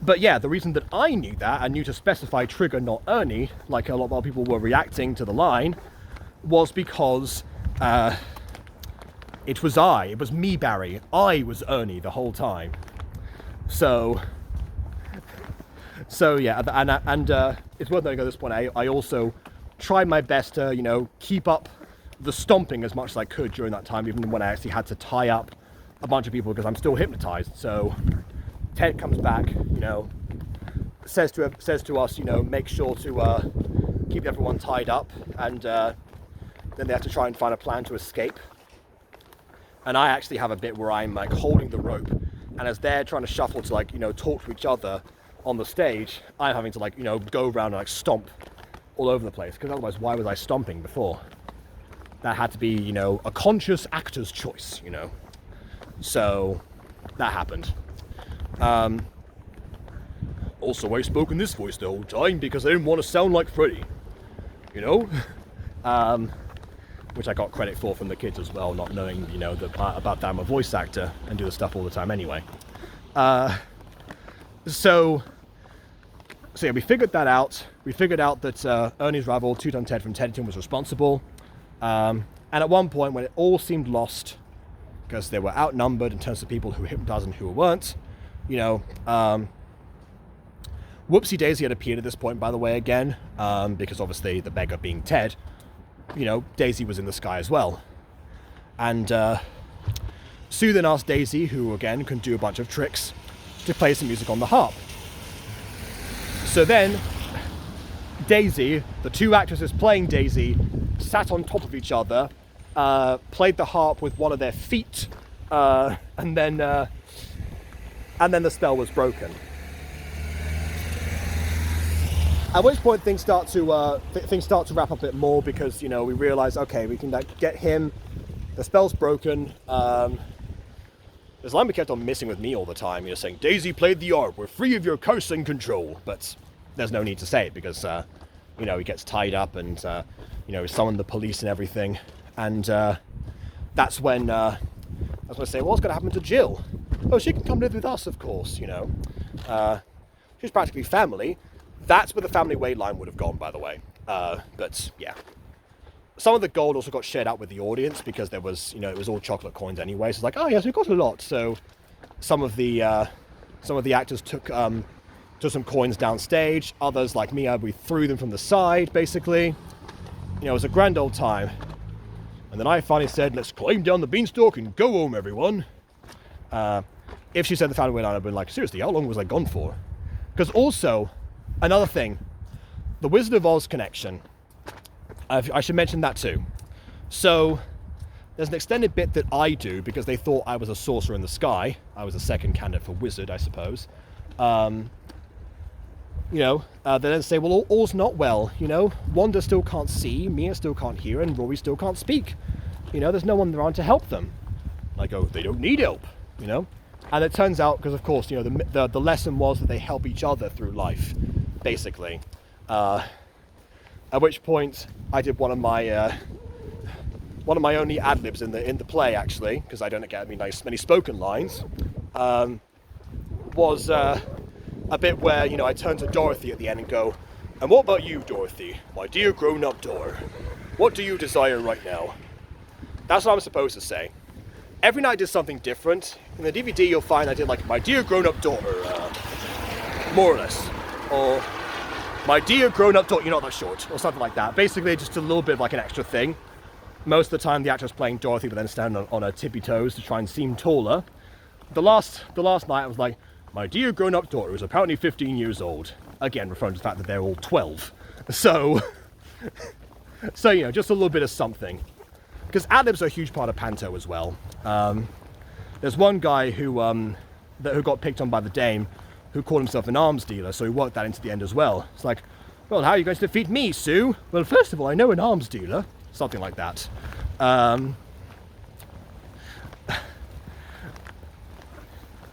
But yeah, the reason that I knew that, and knew to specify Trigger, not Ernie, like a lot of people were reacting to the line, was because it was me, Barry. I was Ernie the whole time. So yeah, and it's worth noting at this point, I also tried my best to, keep up the stomping as much as I could during that time, even when I actually had to tie up a bunch of people because I'm still hypnotized. So Ted comes back, says to us, make sure to keep everyone tied up, and then they have to try and find a plan to escape. And I actually have a bit where I'm like holding the rope, and as they're trying to shuffle to like, talk to each other on the stage, I'm having to like, go around and like stomp all over the place, because otherwise why was I stomping before? That had to be, a conscious actor's choice, So that happened. Also, I spoke in this voice the whole time because I didn't want to sound like Freddy, which I got credit for from the kids as well, not knowing, about that I'm a voice actor and do the stuff all the time anyway. So yeah, we figured that out. We figured out that Ernie's rival, Two-Ton Ted from Teddington, was responsible. And at one point, when it all seemed lost, because they were outnumbered in terms of people who were hypnotized and who weren't, Whoopsie Daisy had appeared at this point, by the way, again, because obviously the beggar being Ted, Daisy was in the sky as well. And Sue then asked Daisy, who again can do a bunch of tricks, to play some music on the harp. So then Daisy, the two actresses playing Daisy, sat on top of each other, played the harp with one of their feet, and then the spell was broken. At which point things start to wrap up a bit more, because we realize, okay, we can get him. The spell's broken. This line we kept on missing with me all the time, saying, Daisy played the harp, we're free of your cursing control. But there's no need to say it, because he gets tied up and we summon the police and everything. And that's when I say, well, what's going to happen to Jill? Oh, she can come live with us, of course. She's practically family. That's where the family weight line would have gone, by the way. But yeah, some of the gold also got shared out with the audience, because there was, it was all chocolate coins anyway. So it's like, oh yes, we got a lot. So some of the actors took some coins downstage. Others, like me, we threw them from the side, basically. It was a grand old time. And then I finally said, let's climb down the beanstalk and go home, everyone. If she said the family weight line, I'd been like, seriously, how long was I gone for? Because also, another thing, the Wizard of Oz connection. I should mention that too. So there's an extended bit that I do, because they thought I was a sorcerer in the sky. I was a second candidate for wizard, I suppose. They then say, well, all's not well. Wanda still can't see, Mia still can't hear, and Rory still can't speak. There's no one around to help them. I go, they don't need help. And it turns out, because of course, the lesson was that they help each other through life, basically. At which point I did one of my only ad-libs in the play, actually, because I don't get many spoken lines, was a bit where, I turn to Dorothy at the end and go, And what about you, Dorothy, my dear grown-up daughter? What do you desire right now? That's what I'm supposed to say. Every night I did something different. In the DVD you'll find I did like, my dear grown-up daughter, more or less. Or, my dear grown-up daughter, you're not that short, or something like that. Basically just a little bit of like an extra thing. Most of the time the actress playing Dorothy would then stand on her tippy toes to try and seem taller. The last night I was like, my dear grown-up daughter is apparently 15 years old. Again, referring to the fact that they're all 12. So, you know, just a little bit of something. Because ad-libs are a huge part of Panto as well. There's one guy who got picked on by the Dame who called himself an arms dealer, so he worked that into the end as well. It's like, well, how are you going to defeat me, Sue? Well, first of all, I know an arms dealer. Something like that.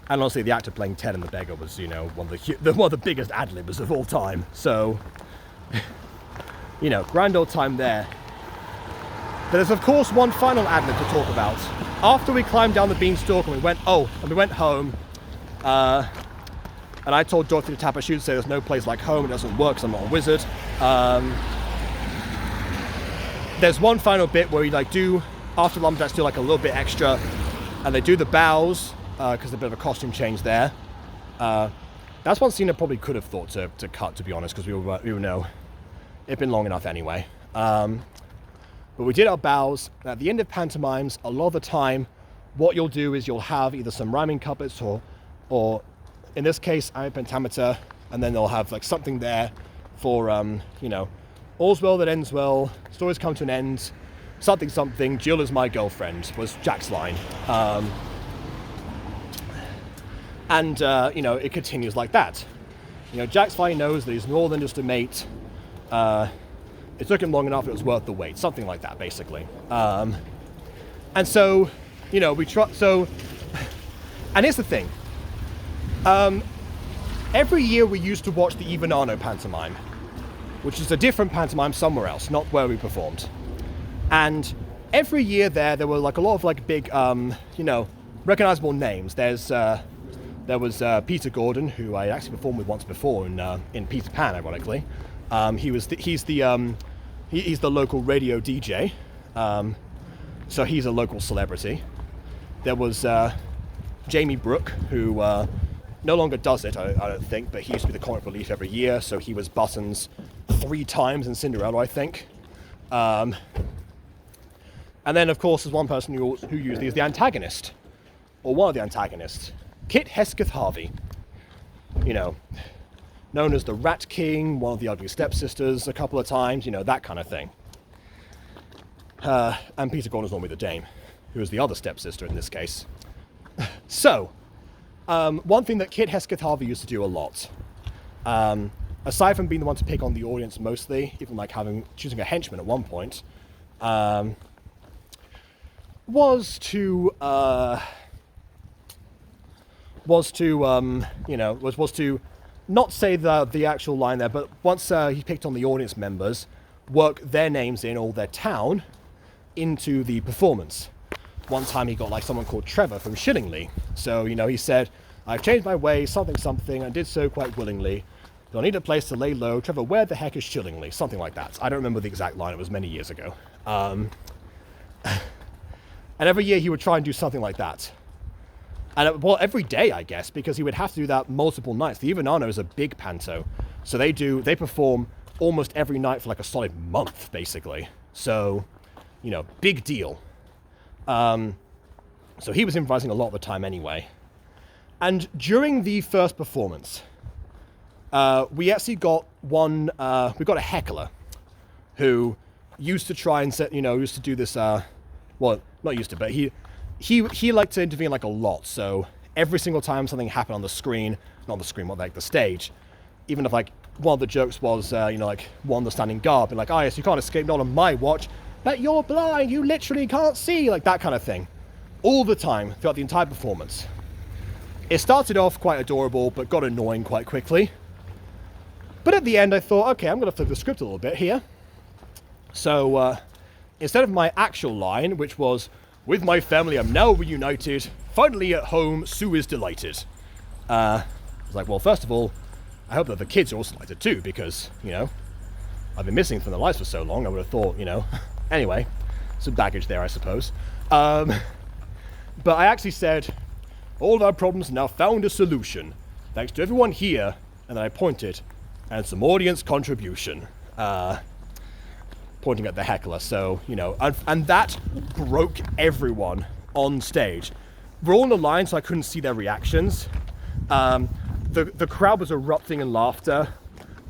And honestly, the actor playing Ted and the Beggar was, you know, one of the biggest ad-libbers of all time. So, you know, grand old time there. There's, of course, one final ad-lib to talk about. After we climbed down the beanstalk and we went home, and I told Dorothy to tap her shoe to say there's no place like home, it doesn't work because I'm not a wizard. There's one final bit where we after Lumberjacks do like a little bit extra, and they do the bows, because there's a bit of a costume change there. That's one scene I probably could have thought to cut, to be honest, because we all know it'd been long enough anyway. But we did our bows. At the end of pantomimes, a lot of the time, what you'll do is you'll have either some rhyming couplets or in this case, I'm a pentameter, and then they'll have like something there for, you know, all's well that ends well, stories come to an end, something, Jill is my girlfriend, was Jack's line. You know, it continues like that. You know, Jack's finally knows that he's more than just a mate. It took him long enough, it was worth the wait. Something like that, basically. And so, you know, and here's the thing. Every year we used to watch the Ivanano pantomime, which is a different pantomime somewhere else, not where we performed. And every year there were like a lot of like big, you know, recognizable names. There was Peter Gordon, who I actually performed with once before in Peter Pan, ironically. He's the local radio DJ, so he's a local celebrity. There was Jamie Brooke, who no longer does it, I don't think, but he used to be the comic relief every year, so he was Buttons 3 times in Cinderella, I think. And then, of course, there's one person who usually is the antagonist, or one of the antagonists, Kit Hesketh Harvey. You know, known as the Rat King, one of the ugly stepsisters a couple of times, you know, that kind of thing. And Peter Gordon's normally the Dame, who is the other stepsister in this case. So, one thing that Kit Hesketh Harvey used to do a lot, aside from being the one to pick on the audience mostly, even like choosing a henchman at one point, was to not say the actual line there, but once he picked on the audience members, work their names in, or their town, into the performance. One time he got like someone called Trevor from Shillingly. So, you know, he said, I've changed my ways, something, I did so quite willingly. You'll need a place to lay low. Trevor, where the heck is Shillingly? Something like that. I don't remember the exact line, it was many years ago. And every year he would try and do something like that. And well, every day, I guess, because he would have to do that multiple nights. The Ivanano is a big panto, so they perform almost every night for like a solid month, basically. So, you know, big deal. So he was improvising a lot of the time anyway. And during the first performance, we actually got we got a heckler who used to try and used to do this, well, not used to, but he liked to intervene like a lot. So every single time something happened on the screen, not the screen, the stage, even if like one of the jokes was, like one was standing guard, and like, oh yes, you can't escape, not on my watch, but you're blind, you literally can't see, like that kind of thing. All the time, throughout the entire performance. It started off quite adorable, but got annoying quite quickly. But at the end I thought, okay, I'm going to flip the script a little bit here. So, instead of my actual line, which was, with my family I'm now reunited, finally at home, Sue is delighted. I was like, well, first of all, I hope that the kids are also delighted too, because, you know, I've been missing from their lives for so long, I would have thought, you know. Anyway, some baggage there, I suppose. But I actually said, all of our problems now found a solution, thanks to everyone here, and then I pointed, and some audience contribution. Pointing at the heckler, so, you know, and that broke everyone on stage. We're all in a line, so I couldn't see their reactions. The crowd was erupting in laughter.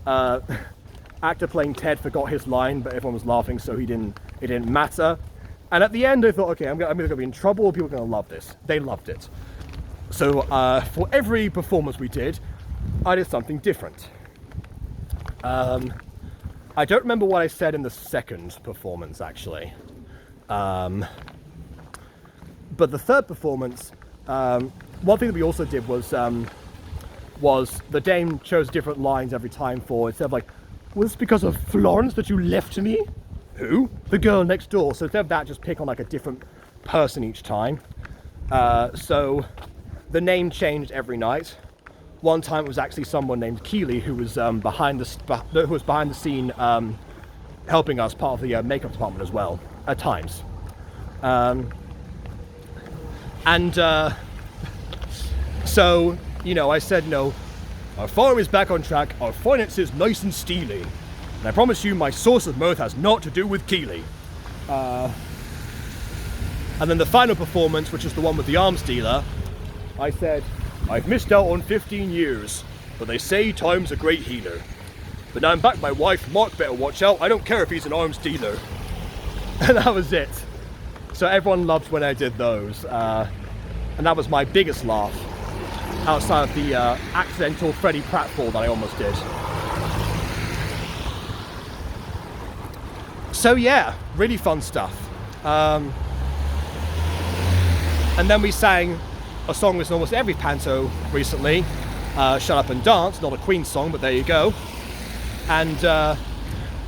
Actor playing Ted forgot his line, but everyone was laughing, so it didn't matter. And at the end, I thought, okay, I'm gonna be in trouble. People are gonna love this. They loved it. So for every performance we did, I did something different. I don't remember what I said in the second performance, actually. But the third performance, one thing that we also did was the dame chose different lines every time for, instead of like, was this because of Florence that you left me? Who? The girl next door. So instead of that, just pick on like a different person each time. So the name changed every night. One time it was actually someone named Keeley who was behind the scene, helping us, part of the makeup department as well, at times. So, you know, I said, no, our farm is back on track, our finances nice and steely, and I promise you my source of mirth has naught to do with Keeley. And then the final performance, which is the one with the arms dealer, I said, I've missed out on 15 years, but they say time's a great healer. But now I'm back, my wife, Mark better watch out, I don't care if he's an arms dealer. And that was it. So everyone loved when I did those. And that was my biggest laugh, outside of the accidental Freddie pratfall that I almost did. So yeah, really fun stuff. And then we sang a song that's in almost every panto recently, Shut Up and Dance, not a Queen song, but there you go. And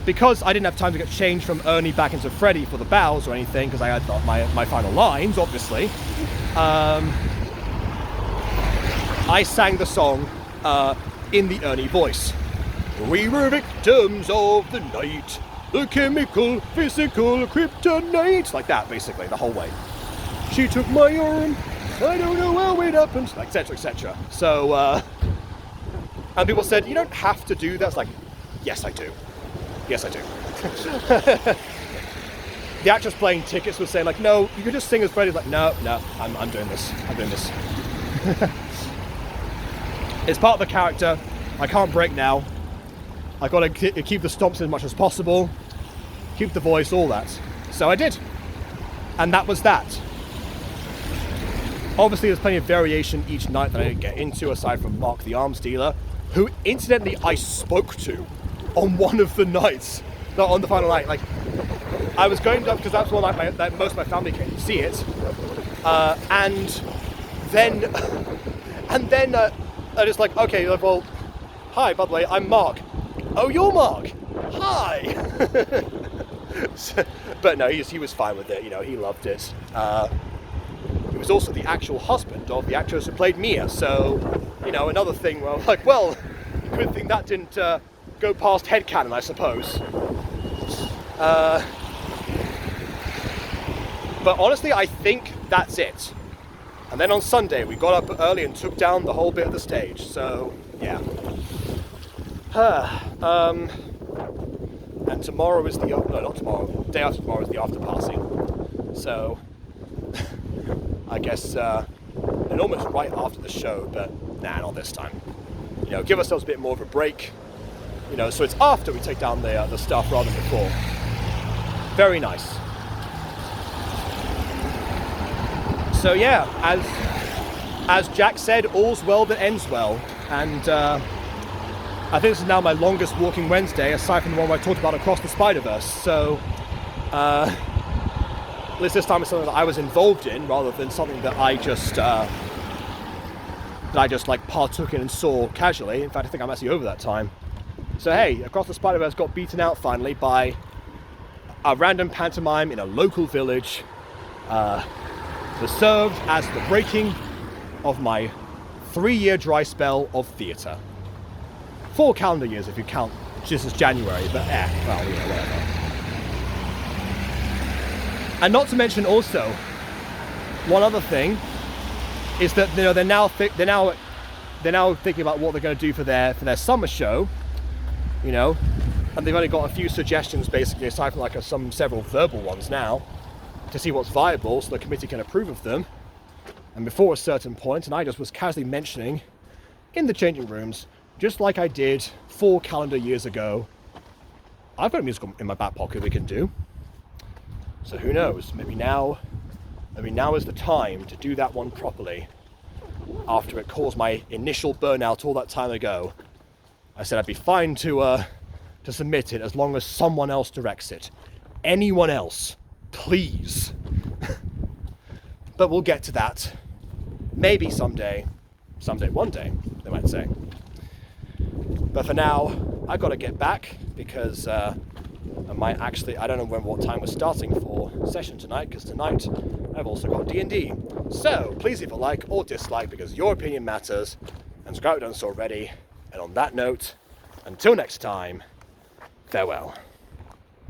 because I didn't have time to get changed from Ernie back into Freddie for the bows or anything, because I had my final lines, obviously, I sang the song in the Ernie voice. We were victims of the night, the chemical, physical kryptonite, like that, basically, the whole way. She took my arm, I don't know how it happened, etc., etc. So, and people said, you don't have to do that. It's like, yes, I do. Yes, I do. The actress playing tickets was saying, like, no, you can just sing as Freddie. Like, no, I'm doing this. I'm doing this. It's part of the character. I can't break now. I got to keep the stomps in as much as possible, keep the voice, all that. So I did. And that was that. Obviously, there's plenty of variation each night that I didn't get into, aside from Mark the arms dealer, who incidentally I spoke to on one of the nights, not on the final night. Like, I was going up because that's one night that most of my family came to see it, and then I just like, okay, well, hi, by the way, I'm Mark. Oh, you're Mark. Hi. But no, he was fine with it. You know, he loved it. He was also the actual husband of the actress who played Mia, so, you know, another thing where I'm like, well, good thing that didn't go past headcanon, I suppose. But honestly, I think that's it. And then on Sunday, we got up early and took down the whole bit of the stage, so, yeah. And tomorrow is no, not tomorrow, day after tomorrow is the after party. So, I guess, and almost right after the show, but nah, not this time. You know, give ourselves a bit more of a break. You know, so it's after we take down the stuff rather than before. Very nice. So yeah, as Jack said, all's well that ends well. And I think this is now my longest Walking Wednesday, aside from the one where I talked about Across the Spider-Verse. So, at least this time it's something that I was involved in, rather than something that I just like partook in and saw casually. In fact, I think I'm actually over that time. So hey, Across the Spider-Verse got beaten out finally by a random pantomime in a local village. That served as the breaking of my 3-year dry spell of theatre. 4 calendar years if you count just as January, but well, you know, whatever. And not to mention also, one other thing is that, you know, they're now thinking about what they're going to do for their summer show, you know, and they've only got a few suggestions basically, aside from like several verbal ones now, to see what's viable so the committee can approve of them. And before a certain point, and I just was casually mentioning in the changing rooms, just like I did 4 calendar years ago, I've got a musical in my back pocket we can do. So who knows, maybe now is the time to do that one properly. After it caused my initial burnout all that time ago, I said I'd be fine to submit it as long as someone else directs it. Anyone else, please. But we'll get to that. Maybe someday, one day, they might say. But for now, I've got to get back because I don't know what time we're starting for session tonight, because tonight I've also got D&D. So please leave a like or dislike because your opinion matters, and subscribe if you haven't done so already. And on that note, until next time, farewell.